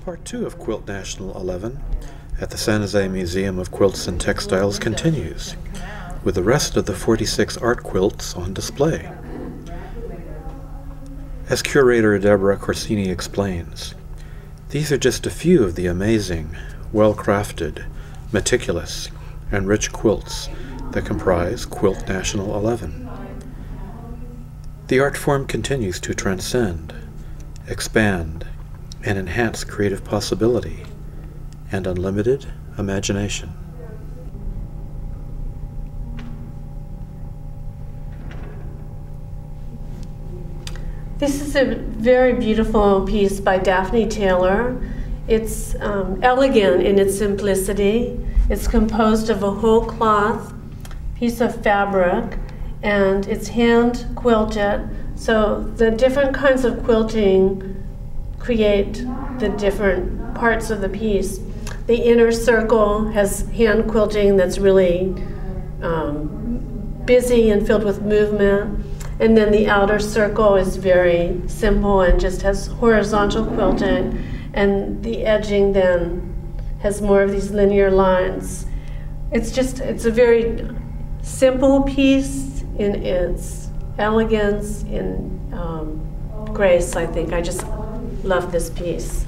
Part 2 of Quilt National 11 at the San Jose Museum of Quilts and Textiles continues, with the rest of the 46 art quilts on display. As curator Deborah Corsini explains, these are just a few of the amazing, well-crafted, meticulous, and rich quilts that comprise Quilt National 11. The art form continues to transcend, expand, and enhance creative possibility and unlimited imagination. This is a very beautiful piece by Daphne Taylor. It's elegant in its simplicity. It's composed of a whole cloth piece of fabric, and it's hand quilted. So the different kinds of quilting create the different parts of the piece. The inner circle has hand quilting that's really busy and filled with movement. And then the outer circle is very simple and just has horizontal quilting. And the edging then has more of these linear lines. It's a very simple piece in its elegance, in grace, I think. I just love this piece.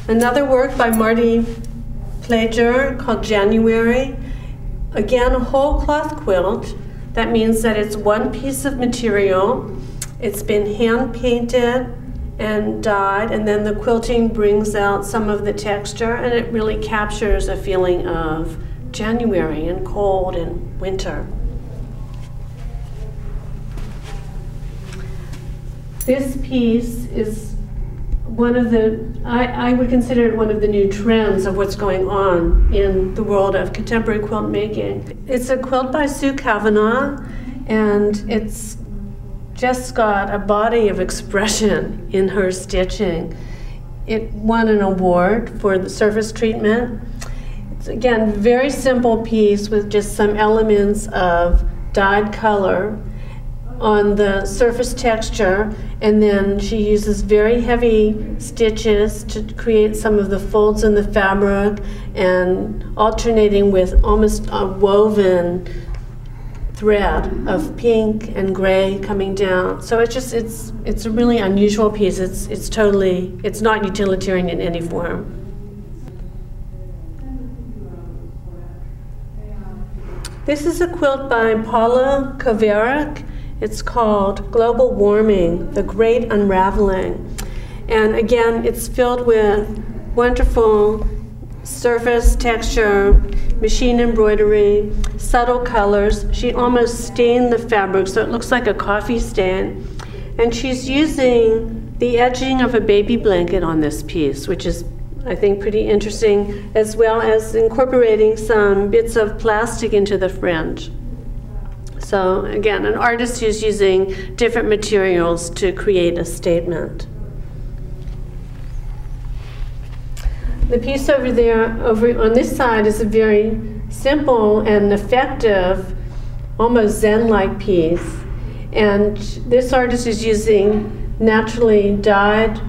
Another work by Marty Plager called January. Again, a whole cloth quilt. That means that it's one piece of material. It's been hand painted and dyed, and then the quilting brings out some of the texture, and it really captures a feeling of January and cold and winter. This piece is one of the, I would consider it one of the new trends of what's going on in the world of contemporary quilt making. It's a quilt by Sue Kavanagh, and it's just got a body of expression in her stitching. It won an award for the surface treatment. It's, again, very simple piece with just some elements of dyed color on the surface texture, and then she uses very heavy stitches to create some of the folds in the fabric, and alternating with almost a woven thread of pink and gray coming down. So it's a really unusual piece. It's not utilitarian in any form. This is a quilt by Paula Kovarik. It's called Global Warming, The Great Unraveling. And again, it's filled with wonderful surface texture, machine embroidery, subtle colors. She almost stained the fabric so it looks like a coffee stain. And she's using the edging of a baby blanket on this piece, which is, I think, pretty interesting, as well as incorporating some bits of plastic into the fringe. So again, an artist who's using different materials to create a statement. The piece over there, over on this side, is a very simple and effective, almost Zen-like piece. And this artist is using naturally dyed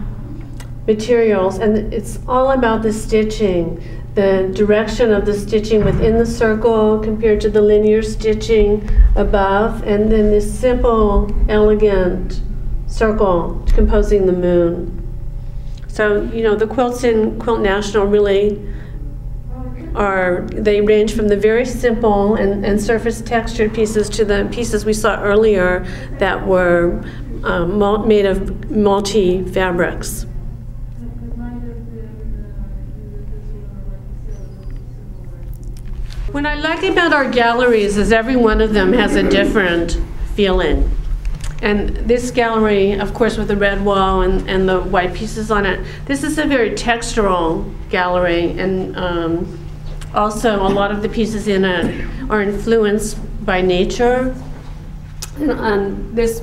materials, and it's all about the stitching, the direction of the stitching within the circle compared to the linear stitching above, and then this simple, elegant circle composing the moon. So, you know, the quilts in Quilt National really they range from the very simple and surface textured pieces to the pieces we saw earlier that were made of multi-fabrics. What I like about our galleries is every one of them has a different feeling. And this gallery, of course, with the red wall and the white pieces on it, this is a very textural gallery, and also a lot of the pieces in it are influenced by nature. And this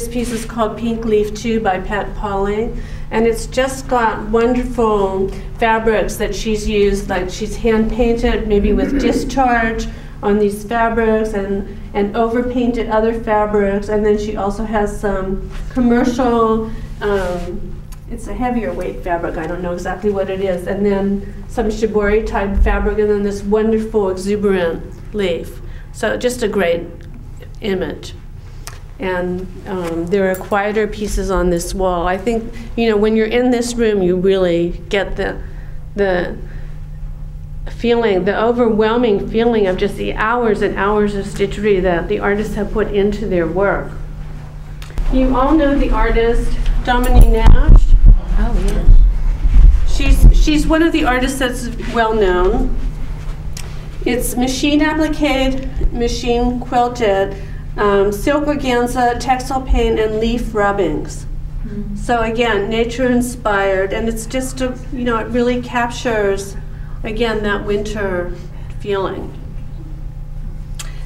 piece is called Pink Leaf 2 by Pat Pauling, and it's just got wonderful fabrics that she's used, like she's hand painted, maybe with discharge, on these fabrics and overpainted other fabrics. And then she also has some commercial, it's a heavier weight fabric, I don't know exactly what it is, and then some shibori type fabric, and then this wonderful exuberant leaf. So just a great image. And there are quieter pieces on this wall. I think, you know, when you're in this room, you really get the feeling, the overwhelming feeling of just the hours and hours of stitchery that the artists have put into their work. You all know the artist Dominique Nash. Oh, yeah. She's one of the artists that's well known. It's machine appliqued, machine quilted, silk organza, textile paint, and leaf rubbings. Mm-hmm. So again, nature inspired, and it's just a, you know, it really captures again that winter feeling.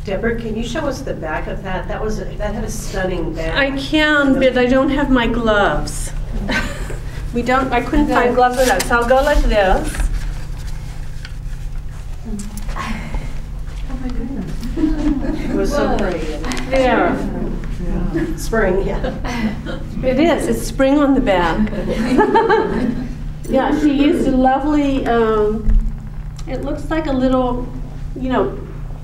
Deborah, can you show us the back of that? That had a stunning back. I can, but I don't have my gloves. I couldn't find gloves with that, so I'll go like this. Oh my goodness. It was so pretty. There. Yeah. Spring, yeah. It is. It's spring on the back. Yeah, she used a lovely, it looks like a little, you know,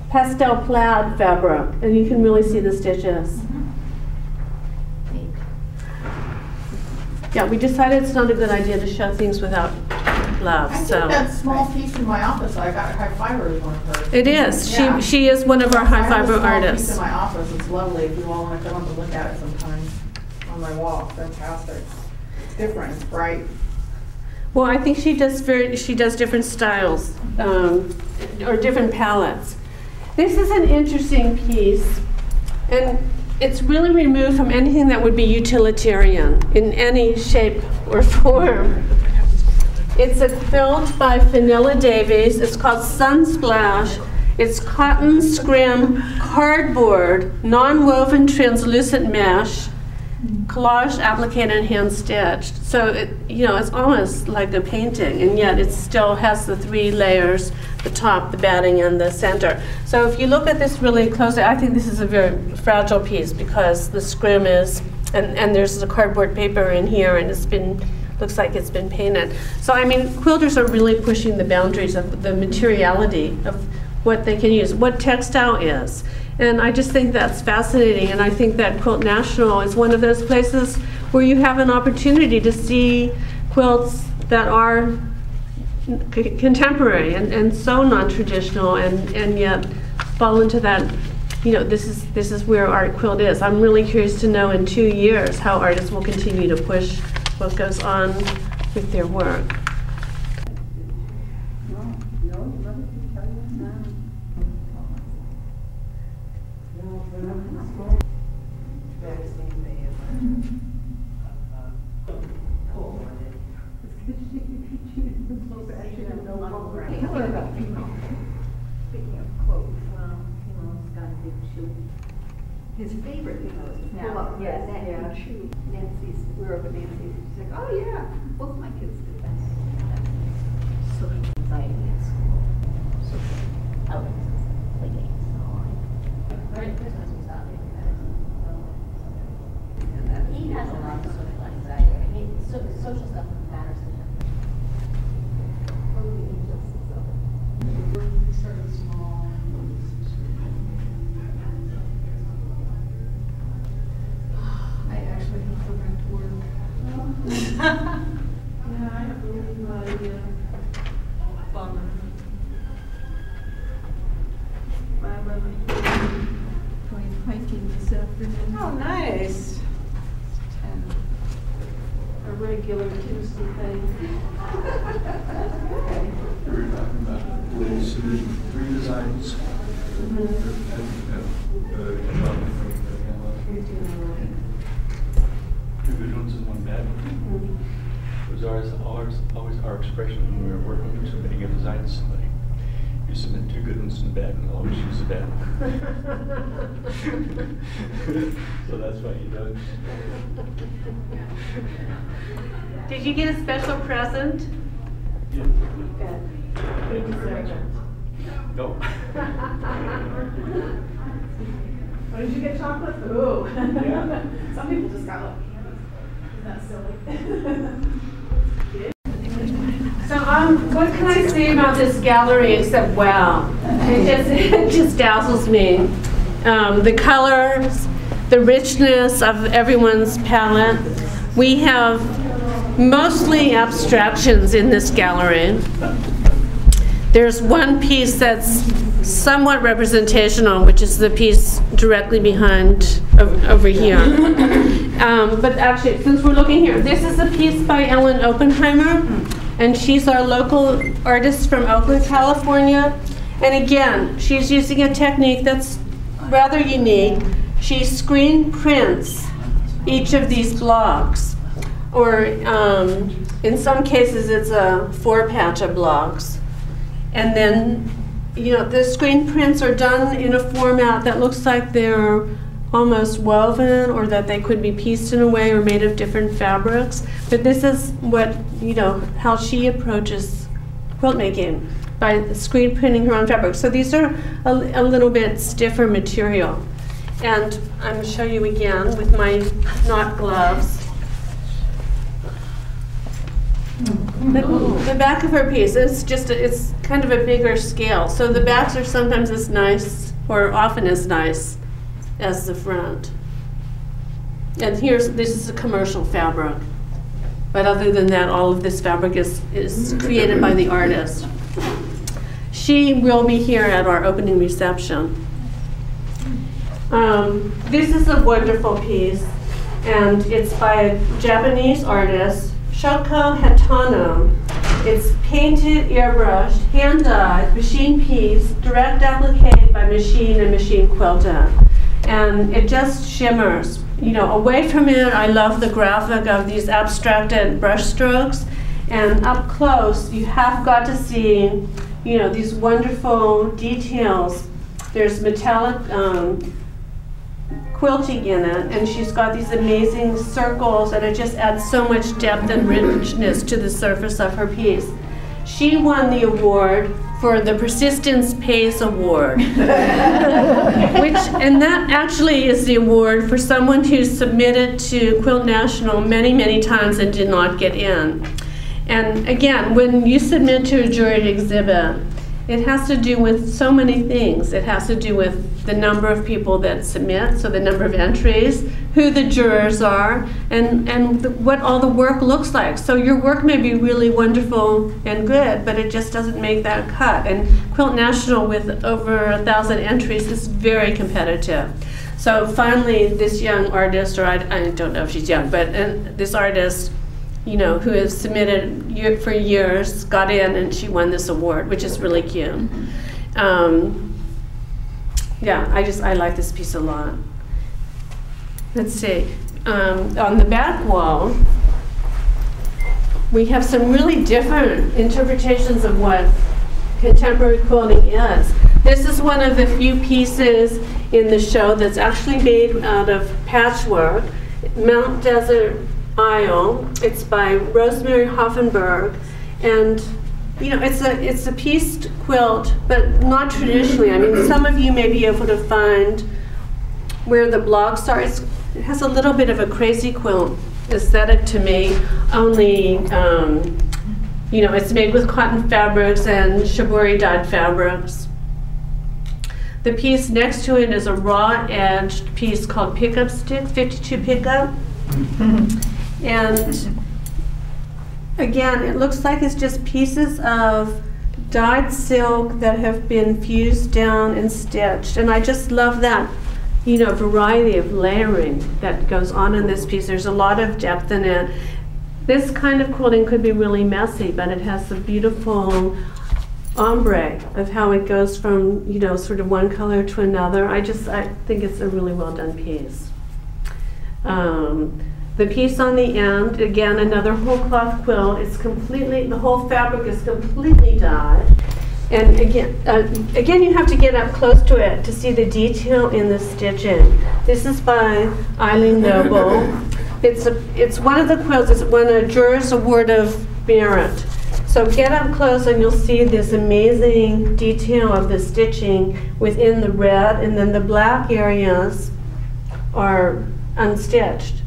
pastel plaid fabric, and you can really see the stitches. Yeah, we decided it's not a good idea to show things without gloves. I think that small piece in my office, I got high fiber is one of hers. It is. Yeah. She is one of our high fiber I have a small artists. piece in my office. It's lovely. If you all want to come up and look at it sometime on my wall, fantastic. It's different. It's bright. Well, I think she does different styles or different palettes. This is an interesting piece, and it's really removed from anything that would be utilitarian in any shape or form. It's a quilt by Davies. It's called Sunsplash. It's cotton scrim, cardboard, non-woven translucent mesh, collage applique and hand stitched. So it's almost like a painting, and yet it still has the three layers: the top, the batting, and the center. So if you look at this really closely, I think this is a very fragile piece because the scrim is, and there's the cardboard paper in here, and looks like it's been painted. So I mean, quilters are really pushing the boundaries of the materiality of what they can use, what textile is. And I just think that's fascinating, and I think that Quilt National is one of those places where you have an opportunity to see quilts that are contemporary and so non-traditional, and yet fall into that, you know, this is where art quilt is. I'm really curious to know in 2 years how artists will continue to push what goes on with their work. Speaking of quotes, Hemo's got a big shoe. His favorite, is pull up that big shoe. We were over at Nancy's. She's like, oh yeah, both my kids did that. Social anxiety at school. Social elements, play games, and all that. Right, Christmas was out there. He has a lot of social anxiety. I mean, social stuff matters to him. Started small. I actually have to go back to work. Yeah, I have really no idea. Bummer. 5:11, going hiking this afternoon. Oh, nice. And a regular Tuesday thing. Submitted 3 designs. Two good ones and one bad one. It was always our expression when we were working, submitting a design to somebody. You submit 2 good ones and a bad one, I'll always choose a bad one. So that's why you do it. Did you get a special present? Yeah. Good. You deserve it. No. Oh, did you get chocolate? Ooh. Yeah. Some people just got little candies. Isn't that silly? So what can I say about this gallery except wow? It just dazzles me. The colors, the richness of everyone's palette. We have mostly abstractions in this gallery. There's one piece that's somewhat representational, which is the piece directly behind over here. But actually, since we're looking here, this is a piece by Ellen Oppenheimer, and she's our local artist from Oakland, California. And again, she's using a technique that's rather unique. She screen prints each of these blocks, or in some cases it's a 4-patch of blocks. And then, you know, the screen prints are done in a format that looks like they're almost woven, or that they could be pieced in a way or made of different fabrics. But this is what, you know, how she approaches quilt making, by screen printing her own fabric. So these are a little bit stiffer material. And I'm going to show you again with my not gloves. The back of her piece, it's kind of a bigger scale. So the backs are sometimes as nice, or often as nice, as the front. And this is a commercial fabric. But other than that, all of this fabric is created by the artist. She will be here at our opening reception. This is a wonderful piece, and it's by a Japanese artist, Shoko Hatano. It's painted, airbrushed, hand-dyed, machine piece, direct applique by machine and machine quilted. And it just shimmers. You know, away from it, I love the graphic of these abstracted brush strokes. And up close, you have got to see, you know, these wonderful details. There's metallic quilting in it, and she's got these amazing circles, and it just adds so much depth and richness to the surface of her piece. She won the award for the Persistence Pays Award, and that actually is the award for someone who submitted to Quilt National many, many times and did not get in. And again, when you submit to a juried exhibit, it has to do with so many things. It has to do with the number of people that submit, so the number of entries, who the jurors are, and what all the work looks like. So your work may be really wonderful and good, but it just doesn't make that cut. And Quilt National, with over 1,000 entries, is very competitive. So finally, this young artist, or I don't know if she's young, but this artist, you know, who has submitted for years, got in, and she won this award, which is really cute. Yeah, I like this piece a lot. Let's see. On the back wall, we have some really different interpretations of what contemporary quilting is. This is one of the few pieces in the show that's actually made out of patchwork. Mount Desert Isle. It's by Rosemary Hoffenberg, and you know, it's a pieced quilt, but not traditionally. I mean, some of you may be able to find where the blocks are. It has a little bit of a crazy quilt aesthetic to me, only, you know, it's made with cotton fabrics and shibori dyed fabrics. The piece next to it is a raw-edged piece called Pickup Stick, 52 Pickup. And again, it looks like it's just pieces of dyed silk that have been fused down and stitched. And I just love that, you know, variety of layering that goes on in this piece. There's a lot of depth in it. This kind of quilting could be really messy, but it has the beautiful ombre of how it goes from, you know, sort of one color to another. I think it's a really well done piece. The piece on the end, again, another whole cloth quilt. It's completely, the whole fabric is completely dyed. And again, you have to get up close to it to see the detail in the stitching. This is by Eileen Noble. It's one of the quilts. It's won a Jurors Award of Merit. So get up close and you'll see this amazing detail of the stitching within the red, and then the black areas are unstitched.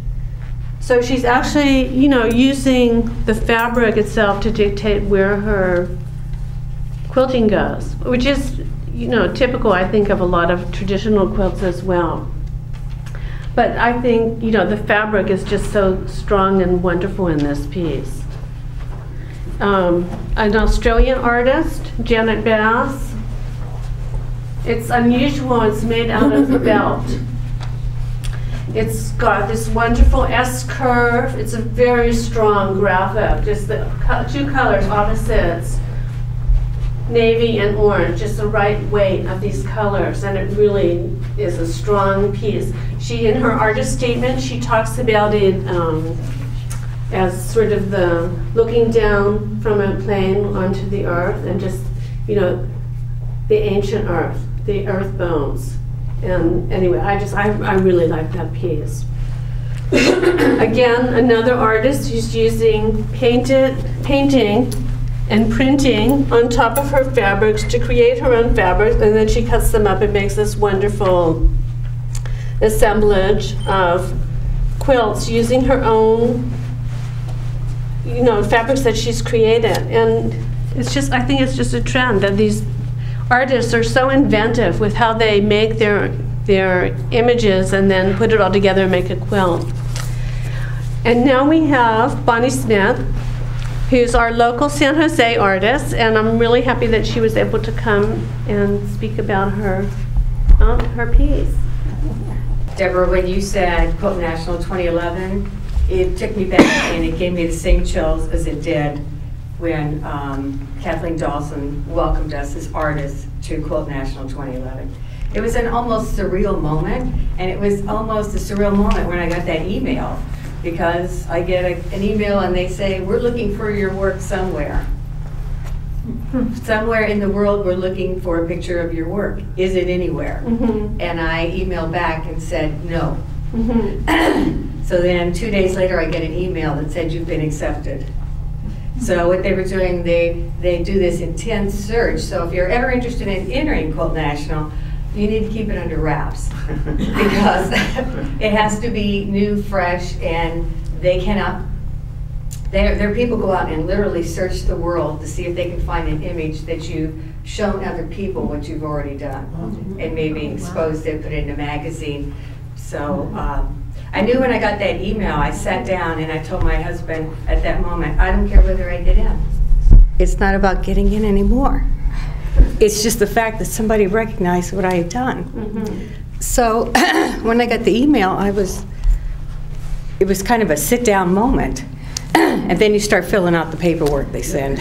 So she's actually, you know, using the fabric itself to dictate where her quilting goes, which is, you know, typical, I think, of a lot of traditional quilts as well. But I think, you know, the fabric is just so strong and wonderful in this piece. An Australian artist, Janet Bass. It's unusual, it's made out of felt. It's got this wonderful S curve. It's a very strong graphic. Just the two colors, opposites, navy and orange, just the right weight of these colors, and it really is a strong piece. She, in her artist statement, she talks about it as sort of the looking down from a plane onto the earth, and just, you know, the ancient earth, the earth bones. And anyway, I really like that piece. Again, another artist who's using painting and printing on top of her fabrics to create her own fabrics, and then she cuts them up and makes this wonderful assemblage of quilts using her own, you know, fabrics that she's created. And it's just, I think it's just a trend that these artists are so inventive with how they make their images and then put it all together and make a quilt. And now we have Bonnie Smith, who's our local San Jose artist, and I'm really happy that she was able to come and speak about her piece. Deborah, when you said Quilt National 2011, it took me back and it gave me the same chills as it did when Kathleen Dawson welcomed us as artists to Quilt National 2011. It was an almost surreal moment, and it was almost a surreal moment when I got that email, because I get an email and they say, we're looking for your work somewhere. Somewhere in the world we're looking for a picture of your work. Is it anywhere? Mm-hmm. And I emailed back and said no. Mm-hmm. So then 2 days later I get an email that said you've been accepted. So what they were doing, they do this intense search. So if you're ever interested in entering Quilt National, you need to keep it under wraps because it has to be new, fresh, and they cannot, their people go out and literally search the world to see if they can find an image that you've shown other people what you've already done, and maybe exposed it, put it in a magazine. So I knew when I got that email, I sat down and I told my husband at that moment, I don't care whether I get in. It's not about getting in anymore. It's just the fact that somebody recognized what I had done. Mm-hmm. So when I got the email, it was kind of a sit-down moment. And then you start filling out the paperwork they send.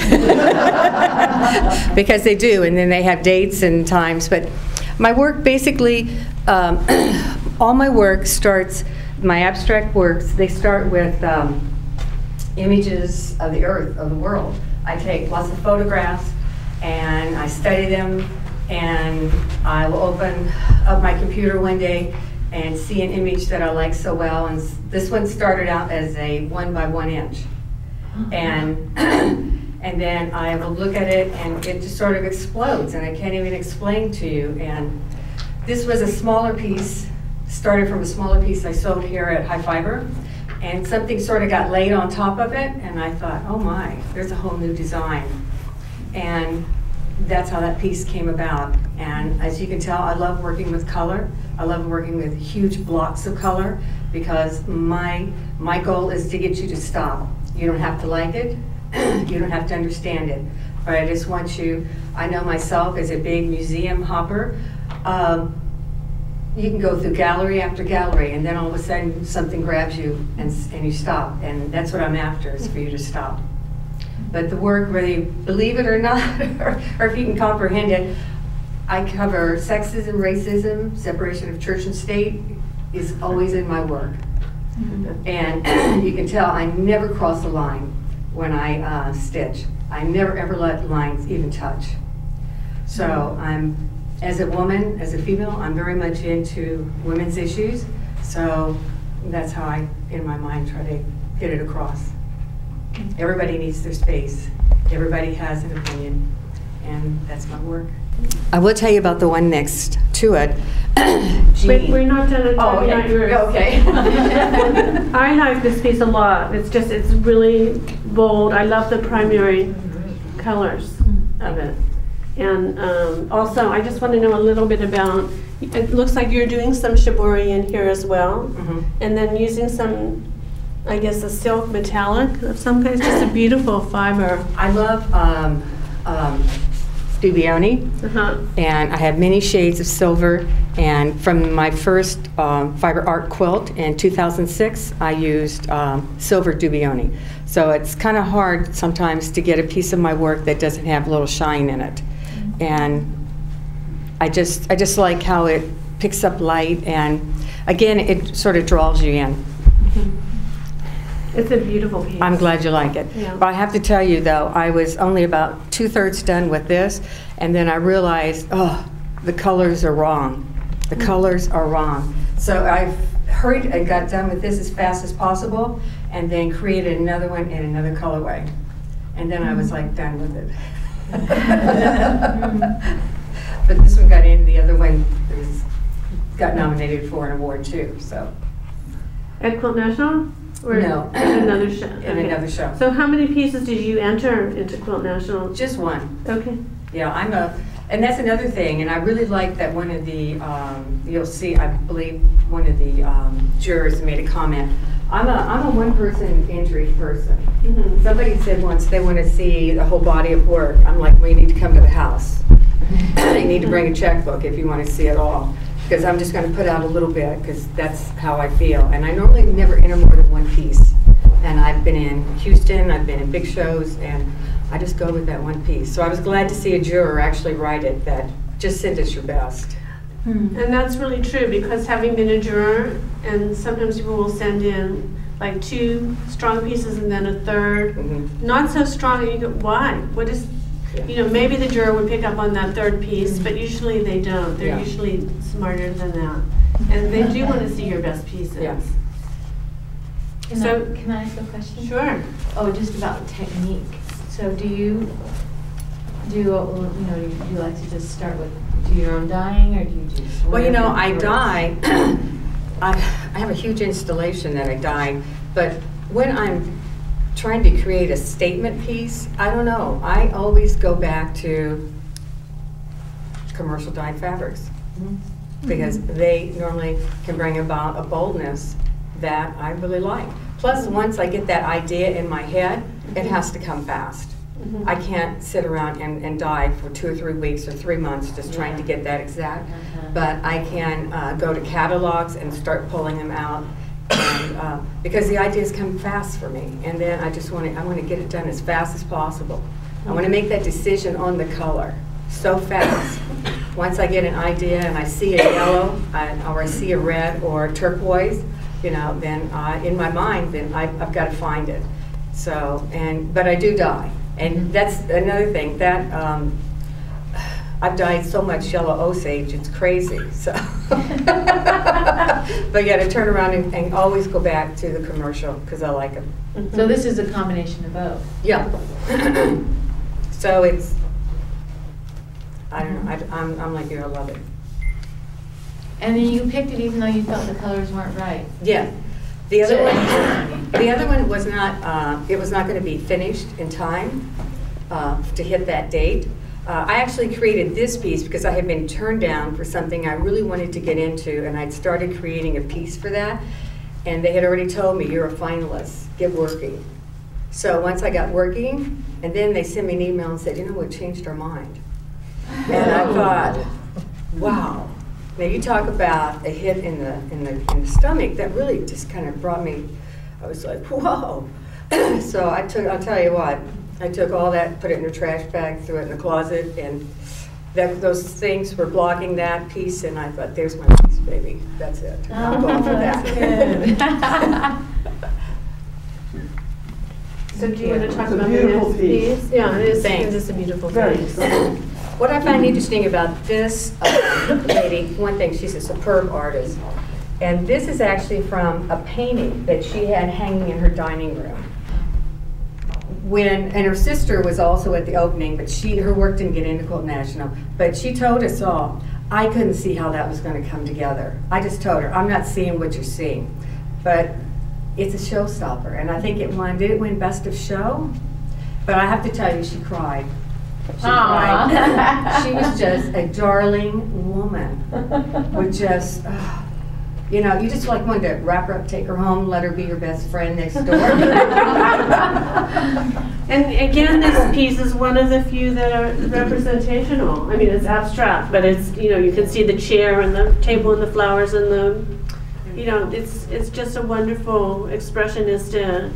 Because they do, and then they have dates and times. But my work basically, all my work starts, my abstract works, they start with images of the earth, of the world. I take lots of photographs, and I study them, and I will open up my computer one day and see an image that I like so well. And this one started out as a 1 by 1 inch. And then I will look at it and it just sort of explodes, and I can't even explain to you. And this was a smaller piece, started from a smaller piece I sold here at High Fiber, and something sort of got laid on top of it, and I thought, oh my, there's a whole new design. And that's how that piece came about. And as you can tell, I love working with color. I love working with huge blocks of color, because my goal is to get you to stop. You don't have to like it, you don't have to understand it, but I just want you, I know myself as a big museum hopper, you can go through gallery after gallery, and then all of a sudden something grabs you and you stop, and that's what I'm after, is for you to stop. But the work, whether you believe it or not, or if you can comprehend it, I cover sexism, racism, separation of church and state is always in my work. Mm-hmm. And you can tell I never cross a line when I stitch. I never ever let lines even touch. So I'm, as a woman, as a female, I'm very much into women's issues. So that's how I, in my mind, try to get it across. Everybody needs their space. Everybody has an opinion, and that's my work. I will tell you about the one next to it. Wait, we're not done. Oh, okay. Not yours. Okay. I like this piece a lot. It's really bold. I love the primary colors of it. And also, I just want to know a little bit about, it looks like you're doing some shibori in here as well. And then using some, I guess, a silk metallic of some kind. It's just a beautiful fiber. I love Dubioni, and I have many shades of silver. And from my first fiber art quilt in 2006, I used silver Dubioni. So it's kind of hard sometimes to get a piece of my work that doesn't have a little shine in it. And I just like how it picks up light, and again, it sort of draws you in. It's a beautiful piece. I'm glad you like it. Yeah. But I have to tell you, though, I was only about 2/3 done with this, and then I realized, oh, the colors are wrong. The colors are wrong. So I hurried and got done with this as fast as possible, and then created another one in another colorway. And then I was like done with it. But this one got in, the other one got nominated for an award too, so. At Quilt National? Or No. in another show? In another show. So how many pieces did you enter into Quilt National? Just one. Okay. Yeah, and that's another thing, and I really like that one of the, you'll see, I believe one of the jurors made a comment. I'm a one-person entry person. Somebody said once they want to see the whole body of work. I'm like, well, you need to come to the house. You need to bring a checkbook if you want to see it all. Because I'm just going to put out a little bit, because that's how I feel. And I normally never enter more than one piece. And I've been in Houston, I've been in big shows, and I just go with that one piece. So I was glad to see a juror actually write it, that just send us your best. And that's really true, because having been a juror, and sometimes people will send in like 2 strong pieces and then a third, not so strong, and you go, why? What is, you know, maybe the juror would pick up on that third piece, but usually they don't. They're usually smarter than that. And they do want to see your best pieces. Yeah. Can I ask a question? Sure. Oh, just about technique. So do you like to just start with, do your own dyeing, or do you just? Well, you know, I dye. I have a huge installation that I dye, but when I'm trying to create a statement piece, I don't know. I always go back to commercial dyed fabrics because they normally can bring about a boldness that I really like. Plus, once I get that idea in my head, it has to come fast. I can't sit around and dye for 2 or 3 weeks or 3 months just trying to get that exact. But I can go to catalogs and start pulling them out, and, because the ideas come fast for me. And then I want to get it done as fast as possible. I want to make that decision on the color so fast. Once I get an idea and I see a yellow or I see a red or turquoise, you know, then in my mind, then I've got to find it. So, but I do dye. And that's another thing, that I've dyed so much yellow Osage, it's crazy. So, but yeah, to turn around and always go back to the commercial because I like them. So this is a combination of both. Yeah. So it's, I don't know, I'm like you, I love it. And then you picked it even though you felt the colors weren't right. Yeah. The other one was not, it was not going to be finished in time to hit that date. I actually created this piece because I had been turned down for something I really wanted to get into, and I'd started creating a piece for that, and they had already told me, you're a finalist, get working. So once I got working, and then they sent me an email and said, you know what, changed our mind. And I thought, wow. Now you talk about a hit in the stomach that really just kind of brought me, I was like, whoa. So I'll tell you what, I took all that, put it in a trash bag, threw it in the closet, and those things were blocking that piece, and I thought, there's my piece, baby, that's it. I'm going for that. So do you want to talk about the next piece? Yeah, it is a beautiful piece. What I find interesting about this lady, one thing, she's a superb artist, and this is actually from a painting that she had hanging in her dining room. and her sister was also at the opening, but her work didn't get into Quilt National, but she told us all, I couldn't see how that was going to come together. I just told her, I'm not seeing what you're seeing, but it's a showstopper, and I think did it win Best of Show? But I have to tell you, she cried. She cried. She was just a darling woman, with just, you know, you just like wanted to wrap her up, take her home, let her be your best friend next door. And again, this piece is one of the few that are representational. I mean, it's abstract, but it's, you know, you can see the chair and the table and the flowers and the, you know, it's just a wonderful expressionistic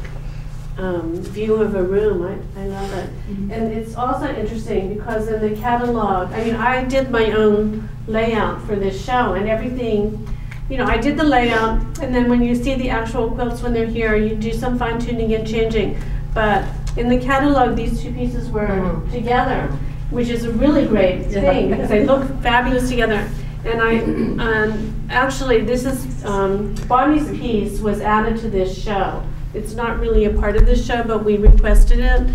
view of a room. I love it. And it's also interesting because in the catalog, I mean, I did my own layout for this show, and everything, you know, I did the layout, and then when you see the actual quilts when they're here, you do some fine tuning and changing. But in the catalog, these two pieces were together, which is a really great thing because they look fabulous together. And actually, this is, Bonnie's piece was added to this show. It's not really a part of this show, but we requested it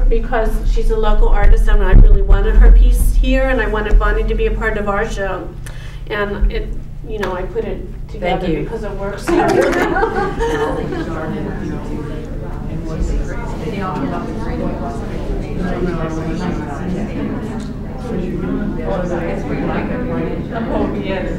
because she's a local artist and I really wanted her piece here, and I wanted Bonnie to be a part of our show. And it, you know, I put it together because it works. Oh, yes.